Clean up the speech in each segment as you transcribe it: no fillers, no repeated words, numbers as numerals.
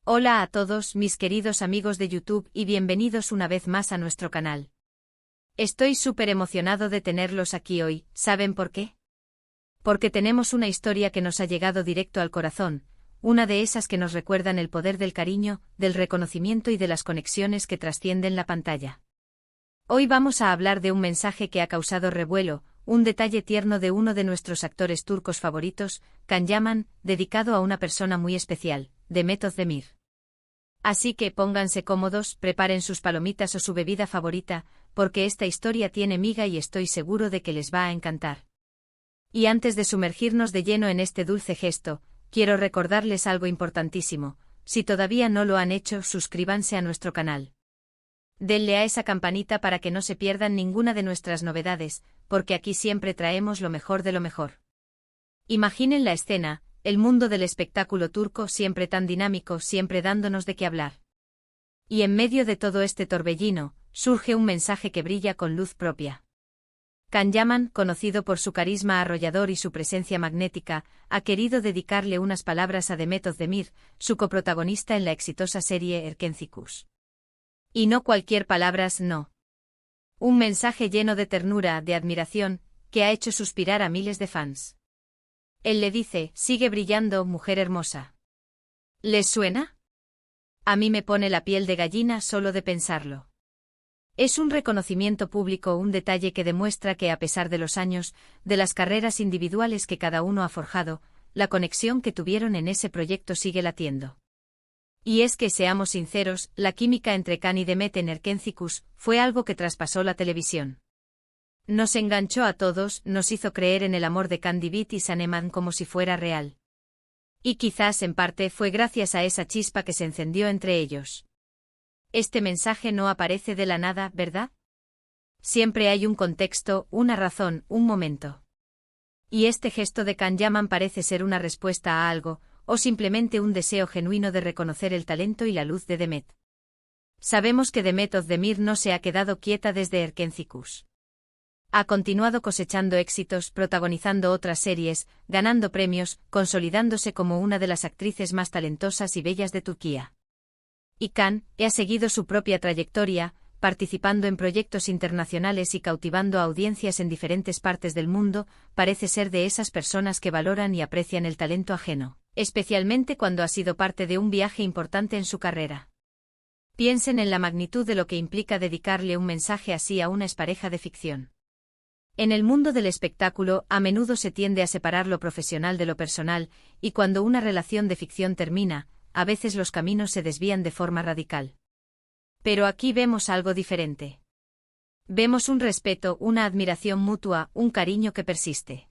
Hola a todos mis queridos amigos de YouTube y bienvenidos una vez más a nuestro canal. Estoy súper emocionado de tenerlos aquí hoy, ¿saben por qué? Porque tenemos una historia que nos ha llegado directo al corazón, una de esas que nos recuerdan el poder del cariño, del reconocimiento y de las conexiones que trascienden la pantalla. Hoy vamos a hablar de un mensaje que ha causado revuelo, un detalle tierno de uno de nuestros actores turcos favoritos, Can Yaman, dedicado a una persona muy especial, Demet Özdemir. Así que pónganse cómodos, preparen sus palomitas o su bebida favorita, porque esta historia tiene miga y estoy seguro de que les va a encantar. Y antes de sumergirnos de lleno en este dulce gesto, quiero recordarles algo importantísimo: si todavía no lo han hecho, suscríbanse a nuestro canal. Denle a esa campanita para que no se pierdan ninguna de nuestras novedades, porque aquí siempre traemos lo mejor de lo mejor. Imaginen la escena, el mundo del espectáculo turco siempre tan dinámico, siempre dándonos de qué hablar. Y en medio de todo este torbellino, surge un mensaje que brilla con luz propia. Can Yaman, conocido por su carisma arrollador y su presencia magnética, ha querido dedicarle unas palabras a Demet Özdemir, su coprotagonista en la exitosa serie Erkencikus. Y no cualquier palabras, no. Un mensaje lleno de ternura, de admiración, que ha hecho suspirar a miles de fans. Él le dice: sigue brillando, mujer hermosa. ¿Les suena? A mí me pone la piel de gallina solo de pensarlo. Es un reconocimiento público, un detalle que demuestra que a pesar de los años, de las carreras individuales que cada uno ha forjado, la conexión que tuvieron en ese proyecto sigue latiendo. Y es que, seamos sinceros, la química entre Can y Demet en Erkencikus fue algo que traspasó la televisión. Nos enganchó a todos, nos hizo creer en el amor de Can Divit y Saneman como si fuera real. Y quizás en parte fue gracias a esa chispa que se encendió entre ellos. Este mensaje no aparece de la nada, ¿verdad? Siempre hay un contexto, una razón, un momento. Y este gesto de Can Yaman parece ser una respuesta a algo, o simplemente un deseo genuino de reconocer el talento y la luz de Demet. Sabemos que Demet Özdemir no se ha quedado quieta desde Erkencikus. Ha continuado cosechando éxitos, protagonizando otras series, ganando premios, consolidándose como una de las actrices más talentosas y bellas de Turquía. Y Can ha seguido su propia trayectoria, participando en proyectos internacionales y cautivando a audiencias en diferentes partes del mundo. Parece ser de esas personas que valoran y aprecian el talento ajeno, especialmente cuando ha sido parte de un viaje importante en su carrera. Piensen en la magnitud de lo que implica dedicarle un mensaje así a una expareja de ficción. En el mundo del espectáculo, a menudo se tiende a separar lo profesional de lo personal, y cuando una relación de ficción termina, a veces los caminos se desvían de forma radical. Pero aquí vemos algo diferente. Vemos un respeto, una admiración mutua, un cariño que persiste.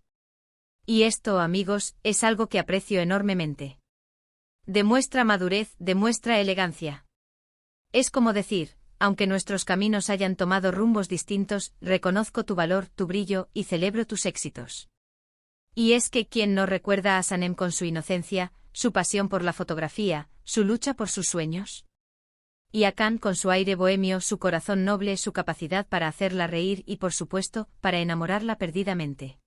Y esto, amigos, es algo que aprecio enormemente. Demuestra madurez, demuestra elegancia. Es como decir: aunque nuestros caminos hayan tomado rumbos distintos, reconozco tu valor, tu brillo, y celebro tus éxitos. Y es que ¿quién no recuerda a Sanem con su inocencia, su pasión por la fotografía, su lucha por sus sueños? Y a Can con su aire bohemio, su corazón noble, su capacidad para hacerla reír y, por supuesto, para enamorarla perdidamente.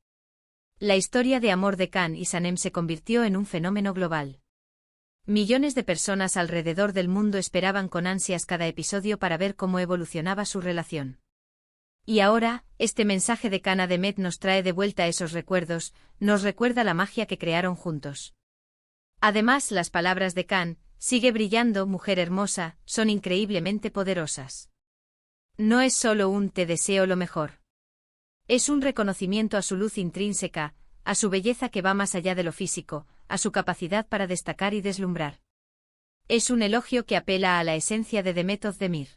La historia de amor de Can y Sanem se convirtió en un fenómeno global. Millones de personas alrededor del mundo esperaban con ansias cada episodio para ver cómo evolucionaba su relación. Y ahora, este mensaje de Can a Demet nos trae de vuelta esos recuerdos, nos recuerda la magia que crearon juntos. Además, las palabras de Can: sigue brillando, mujer hermosa, son increíblemente poderosas. No es solo un te deseo lo mejor. Es un reconocimiento a su luz intrínseca, a su belleza que va más allá de lo físico, a su capacidad para destacar y deslumbrar. Es un elogio que apela a la esencia de Demet Özdemir.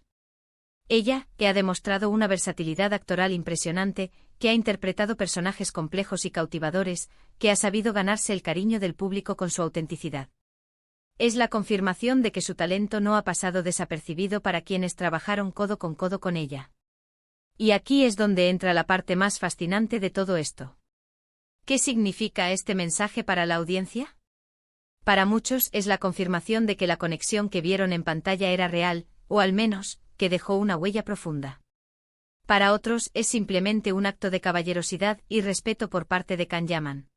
Ella, que ha demostrado una versatilidad actoral impresionante, que ha interpretado personajes complejos y cautivadores, que ha sabido ganarse el cariño del público con su autenticidad. Es la confirmación de que su talento no ha pasado desapercibido para quienes trabajaron codo con ella. Y aquí es donde entra la parte más fascinante de todo esto. ¿Qué significa este mensaje para la audiencia? Para muchos es la confirmación de que la conexión que vieron en pantalla era real, o al menos, que dejó una huella profunda. Para otros es simplemente un acto de caballerosidad y respeto por parte de Can Yaman.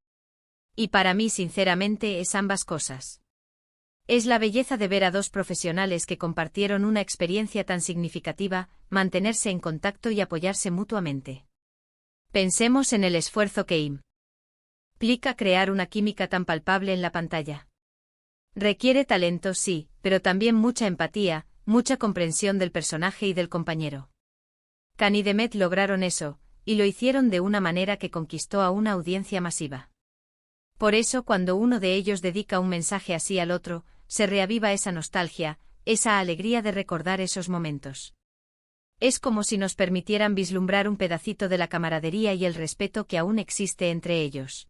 Y para mí sinceramente es ambas cosas. Es la belleza de ver a dos profesionales que compartieron una experiencia tan significativa, mantenerse en contacto y apoyarse mutuamente. Pensemos en el esfuerzo que implica crear una química tan palpable en la pantalla. Requiere talento, sí, pero también mucha empatía, mucha comprensión del personaje y del compañero. Khan y Demet lograron eso, y lo hicieron de una manera que conquistó a una audiencia masiva. Por eso, cuando uno de ellos dedica un mensaje así al otro, se reaviva esa nostalgia, esa alegría de recordar esos momentos. Es como si nos permitieran vislumbrar un pedacito de la camaradería y el respeto que aún existe entre ellos.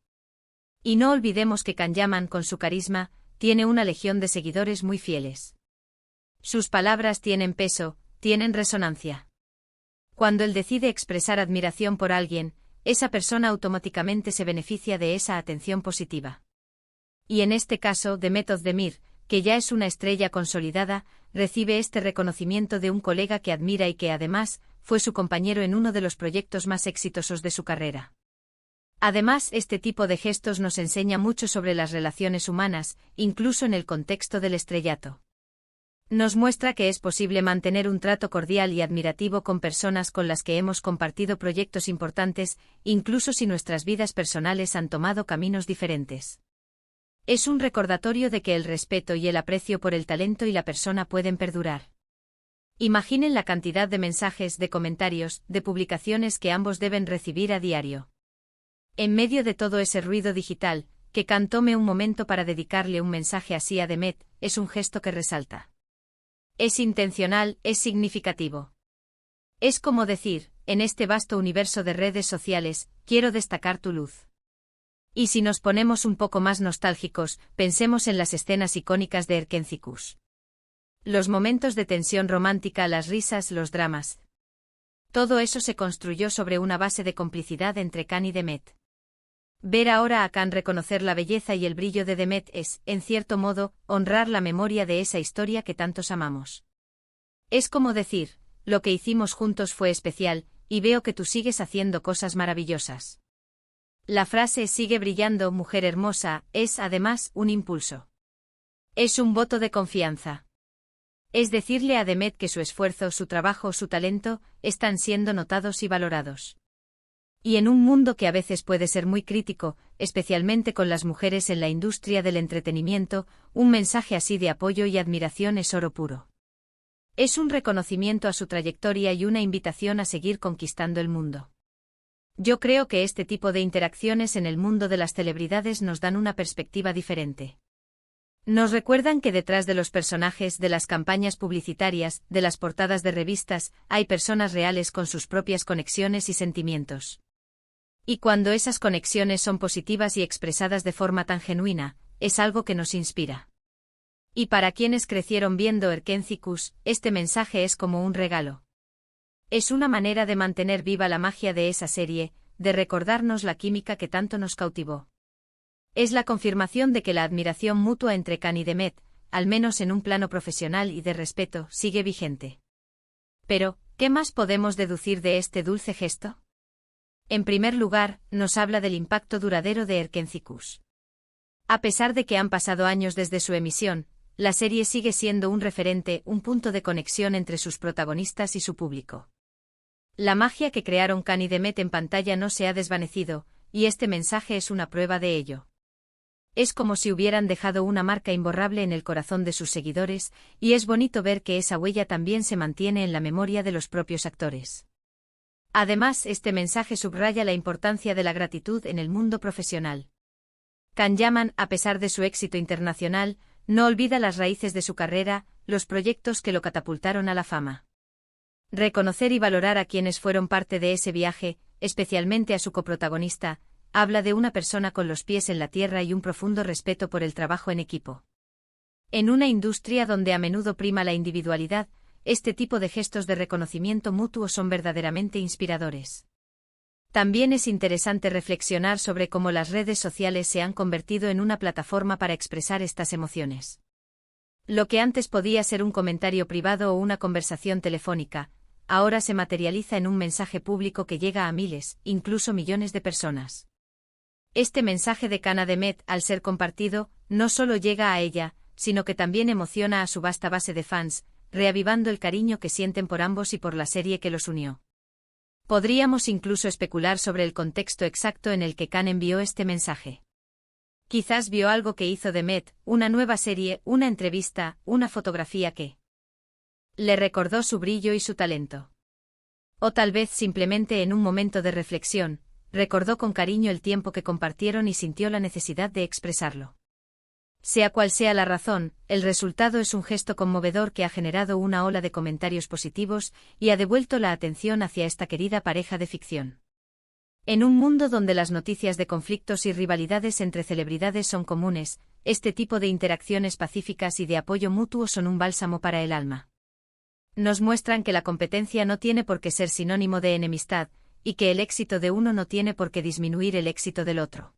Y no olvidemos que Can Yaman, con su carisma, tiene una legión de seguidores muy fieles. Sus palabras tienen peso, tienen resonancia. Cuando él decide expresar admiración por alguien, esa persona automáticamente se beneficia de esa atención positiva. Y en este caso, Demet Özdemir, que ya es una estrella consolidada, recibe este reconocimiento de un colega que admira y que además, fue su compañero en uno de los proyectos más exitosos de su carrera. Además, este tipo de gestos nos enseña mucho sobre las relaciones humanas, incluso en el contexto del estrellato. Nos muestra que es posible mantener un trato cordial y admirativo con personas con las que hemos compartido proyectos importantes, incluso si nuestras vidas personales han tomado caminos diferentes. Es un recordatorio de que el respeto y el aprecio por el talento y la persona pueden perdurar. Imaginen la cantidad de mensajes, de comentarios, de publicaciones que ambos deben recibir a diario. En medio de todo ese ruido digital, que Khan tome un momento para dedicarle un mensaje así a Demet, es un gesto que resalta. Es intencional, es significativo. Es como decir, en este vasto universo de redes sociales, quiero destacar tu luz. Y si nos ponemos un poco más nostálgicos, pensemos en las escenas icónicas de Erkencikus. Los momentos de tensión romántica, las risas, los dramas. Todo eso se construyó sobre una base de complicidad entre Khan y Demet. Ver ahora a Khan reconocer la belleza y el brillo de Demet es, en cierto modo, honrar la memoria de esa historia que tantos amamos. Es como decir, lo que hicimos juntos fue especial, y veo que tú sigues haciendo cosas maravillosas. La frase sigue brillando, mujer hermosa, es además un impulso. Es un voto de confianza. Es decirle a Demet que su esfuerzo, su trabajo, su talento, están siendo notados y valorados. Y en un mundo que a veces puede ser muy crítico, especialmente con las mujeres en la industria del entretenimiento, un mensaje así de apoyo y admiración es oro puro. Es un reconocimiento a su trayectoria y una invitación a seguir conquistando el mundo. Yo creo que este tipo de interacciones en el mundo de las celebridades nos dan una perspectiva diferente. Nos recuerdan que detrás de los personajes, de las campañas publicitarias, de las portadas de revistas, hay personas reales con sus propias conexiones y sentimientos. Y cuando esas conexiones son positivas y expresadas de forma tan genuina, es algo que nos inspira. Y para quienes crecieron viendo Erkencikus, este mensaje es como un regalo. Es una manera de mantener viva la magia de esa serie, de recordarnos la química que tanto nos cautivó. Es la confirmación de que la admiración mutua entre Khan y Demet, al menos en un plano profesional y de respeto, sigue vigente. Pero, ¿qué más podemos deducir de este dulce gesto? En primer lugar, nos habla del impacto duradero de Erkencikus. A pesar de que han pasado años desde su emisión, la serie sigue siendo un referente, un punto de conexión entre sus protagonistas y su público. La magia que crearon Khan y Demet en pantalla no se ha desvanecido, y este mensaje es una prueba de ello. Es como si hubieran dejado una marca imborrable en el corazón de sus seguidores, y es bonito ver que esa huella también se mantiene en la memoria de los propios actores. Además, este mensaje subraya la importancia de la gratitud en el mundo profesional. Can Yaman, a pesar de su éxito internacional, no olvida las raíces de su carrera, los proyectos que lo catapultaron a la fama. Reconocer y valorar a quienes fueron parte de ese viaje, especialmente a su coprotagonista, habla de una persona con los pies en la tierra y un profundo respeto por el trabajo en equipo. En una industria donde a menudo prima la individualidad, este tipo de gestos de reconocimiento mutuo son verdaderamente inspiradores. También es interesante reflexionar sobre cómo las redes sociales se han convertido en una plataforma para expresar estas emociones. Lo que antes podía ser un comentario privado o una conversación telefónica, ahora se materializa en un mensaje público que llega a miles, incluso millones de personas. Este mensaje de Khan a Demet, al ser compartido, no solo llega a ella, sino que también emociona a su vasta base de fans, reavivando el cariño que sienten por ambos y por la serie que los unió. Podríamos incluso especular sobre el contexto exacto en el que Khan envió este mensaje. Quizás vio algo que hizo Demet, una nueva serie, una entrevista, una fotografía que le recordó su brillo y su talento. O tal vez simplemente en un momento de reflexión, recordó con cariño el tiempo que compartieron y sintió la necesidad de expresarlo. Sea cual sea la razón, el resultado es un gesto conmovedor que ha generado una ola de comentarios positivos y ha devuelto la atención hacia esta querida pareja de ficción. En un mundo donde las noticias de conflictos y rivalidades entre celebridades son comunes, este tipo de interacciones pacíficas y de apoyo mutuo son un bálsamo para el alma. Nos muestran que la competencia no tiene por qué ser sinónimo de enemistad, y que el éxito de uno no tiene por qué disminuir el éxito del otro.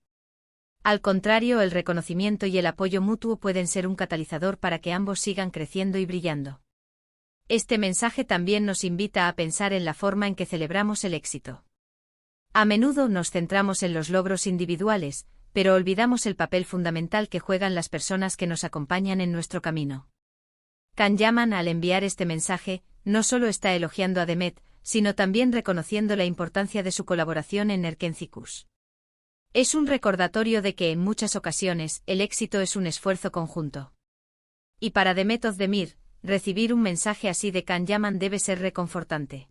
Al contrario, el reconocimiento y el apoyo mutuo pueden ser un catalizador para que ambos sigan creciendo y brillando. Este mensaje también nos invita a pensar en la forma en que celebramos el éxito. A menudo nos centramos en los logros individuales, pero olvidamos el papel fundamental que juegan las personas que nos acompañan en nuestro camino. Khan Yaman, al enviar este mensaje, no solo está elogiando a Demet, sino también reconociendo la importancia de su colaboración en Erkencikus. Es un recordatorio de que en muchas ocasiones el éxito es un esfuerzo conjunto. Y para Demet Özdemir, recibir un mensaje así de Khan Yaman debe ser reconfortante.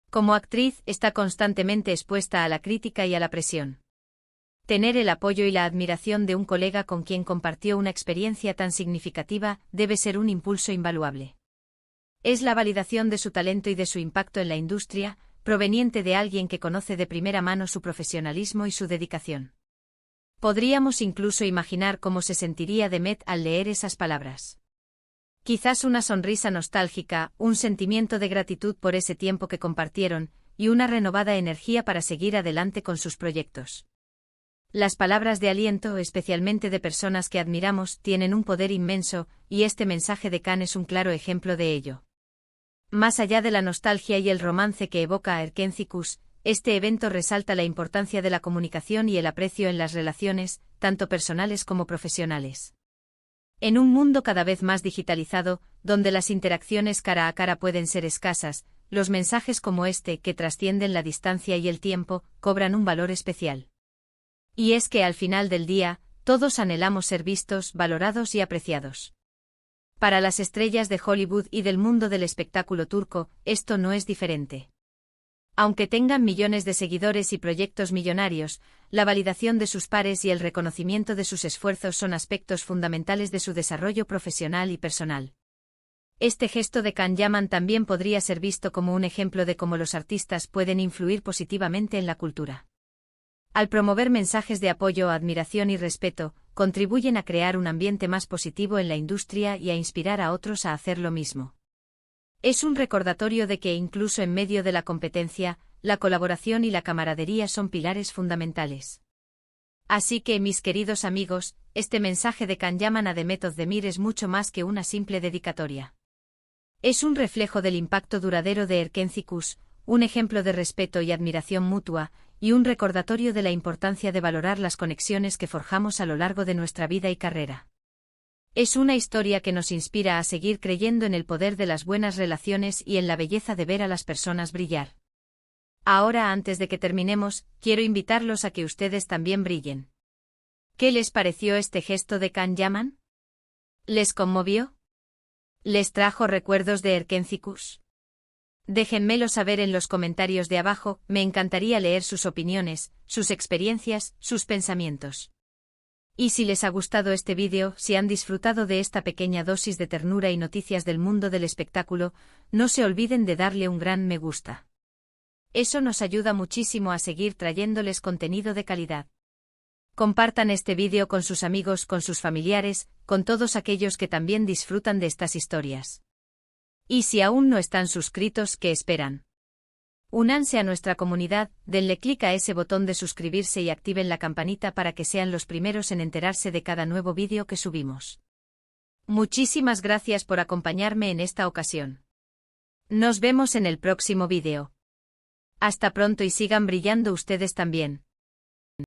Como actriz, está constantemente expuesta a la crítica y a la presión. Tener el apoyo y la admiración de un colega con quien compartió una experiencia tan significativa debe ser un impulso invaluable. Es la validación de su talento y de su impacto en la industria, proveniente de alguien que conoce de primera mano su profesionalismo y su dedicación. Podríamos incluso imaginar cómo se sentiría Demet al leer esas palabras. Quizás una sonrisa nostálgica, un sentimiento de gratitud por ese tiempo que compartieron, y una renovada energía para seguir adelante con sus proyectos. Las palabras de aliento, especialmente de personas que admiramos, tienen un poder inmenso, y este mensaje de Khan es un claro ejemplo de ello. Más allá de la nostalgia y el romance que evoca a Erkencikus, este evento resalta la importancia de la comunicación y el aprecio en las relaciones, tanto personales como profesionales. En un mundo cada vez más digitalizado, donde las interacciones cara a cara pueden ser escasas, los mensajes como este, que trascienden la distancia y el tiempo, cobran un valor especial. Y es que al final del día, todos anhelamos ser vistos, valorados y apreciados. Para las estrellas de Hollywood y del mundo del espectáculo turco, esto no es diferente. Aunque tengan millones de seguidores y proyectos millonarios, la validación de sus pares y el reconocimiento de sus esfuerzos son aspectos fundamentales de su desarrollo profesional y personal. Este gesto de Khan Yaman también podría ser visto como un ejemplo de cómo los artistas pueden influir positivamente en la cultura. Al promover mensajes de apoyo, admiración y respeto, contribuyen a crear un ambiente más positivo en la industria y a inspirar a otros a hacer lo mismo. Es un recordatorio de que incluso en medio de la competencia, la colaboración y la camaradería son pilares fundamentales. Así que, mis queridos amigos, este mensaje de Khan Yaman a Demet Özdemir es mucho más que una simple dedicatoria. Es un reflejo del impacto duradero de Erkencikus, un ejemplo de respeto y admiración mutua, y un recordatorio de la importancia de valorar las conexiones que forjamos a lo largo de nuestra vida y carrera. Es una historia que nos inspira a seguir creyendo en el poder de las buenas relaciones y en la belleza de ver a las personas brillar. Ahora, antes de que terminemos, quiero invitarlos a que ustedes también brillen. ¿Qué les pareció este gesto de Khan Yaman? ¿Les conmovió? ¿Les trajo recuerdos de Erkencikus? Déjenmelo saber en los comentarios de abajo, me encantaría leer sus opiniones, sus experiencias, sus pensamientos. Y si les ha gustado este vídeo, si han disfrutado de esta pequeña dosis de ternura y noticias del mundo del espectáculo, no se olviden de darle un gran me gusta. Eso nos ayuda muchísimo a seguir trayéndoles contenido de calidad. Compartan este vídeo con sus amigos, con sus familiares, con todos aquellos que también disfrutan de estas historias. Y si aún no están suscritos, ¿qué esperan? Únanse a nuestra comunidad, denle clic a ese botón de suscribirse y activen la campanita para que sean los primeros en enterarse de cada nuevo vídeo que subimos. Muchísimas gracias por acompañarme en esta ocasión. Nos vemos en el próximo vídeo. Hasta pronto y sigan brillando ustedes también.